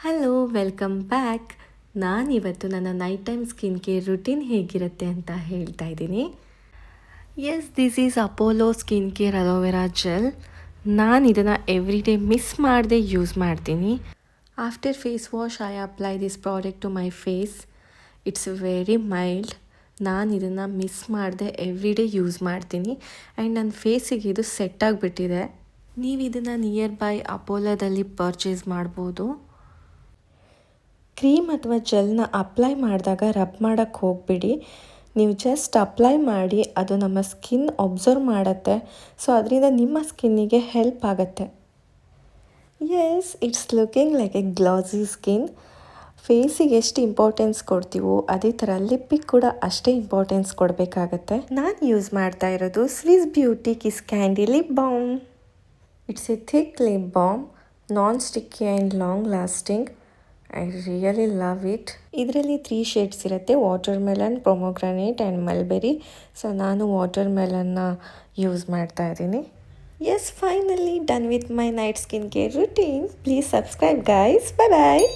Hello welcome back. ನಾನಿವತ್ತು ನನ್ನ night time skin care routine ಹೇಗಿರುತ್ತೆ ಅಂತ ಹೇಳ್ತಾ ಇದ್ದೀನಿ. Yes, this is Apollo skin care aloe vera gel. ನಾನು ಇದನ್ನು ಎವ್ರಿ ಡೇ ಮಿಸ್ ಮಾಡದೆ ಯೂಸ್ ಮಾಡ್ತೀನಿ. After face wash I apply this product to my face. It's very mild. ನಾನು ಇದನ್ನು ಮಿಸ್ ಮಾಡದೆ ಎವ್ರಿ ಡೇ ಯೂಸ್ ಮಾಡ್ತೀನಿ ಆ್ಯಂಡ್ ನನ್ನ ಫೇಸಿಗೆ ಇದು ಸೆಟ್ ಆಗಿಬಿಟ್ಟಿದೆ. ನೀವು ಇದನ್ನು ನಿಯರ್ ಬೈ ಅಪೋಲೋದಲ್ಲಿ ಪರ್ಚೇಸ್ ಮಾಡ್ಬೋದು. ಕ್ರೀಮ್ ಅಥವಾ ಜೆಲ್ನ ಅಪ್ಲೈ ಮಾಡಿದಾಗ ರಬ್ ಮಾಡೋಕ್ಕೆ ಹೋಗಬೇಡಿ. ನೀವು ಜಸ್ಟ್ ಅಪ್ಲೈ ಮಾಡಿ, ಅದು ನಮ್ಮ ಸ್ಕಿನ್ ಒಬ್ಸರ್ವ್ ಮಾಡುತ್ತೆ. ಸೊ ಅದರಿಂದ ನಿಮ್ಮ ಸ್ಕಿನ್ನಿಗೆ ಹೆಲ್ಪ್ ಆಗುತ್ತೆ. Yes, it's looking like a glassy skin. ಫೇಸಿಗೆ ಎಷ್ಟು ಇಂಪಾರ್ಟೆನ್ಸ್ ಕೊಡ್ತೀವೋ ಅದೇ ಥರ ಲಿಪ್ಪಿಗೆ ಕೂಡ ಅಷ್ಟೇ ಇಂಪಾರ್ಟೆನ್ಸ್ ಕೊಡಬೇಕಾಗತ್ತೆ. ನಾನು ಯೂಸ್ ಮಾಡ್ತಾ ಇರೋದು Swiss Beauty kiss candy lip balm. It's a thick lip balm, non sticky and long lasting. I really love it. ಇದರಲ್ಲಿ 3 ಶೇಡ್ಸ್ ಇರುತ್ತೆ: watermelon, pomegranate and mulberry. So ನಾನು ವಾಟರ್ ಮೆಲನ್ನ ಯೂಸ್ ಮಾಡ್ತಾ ಇದ್ದೀನಿ. Yes, finally done with my night skin care routine. Please subscribe guys. Bye bye.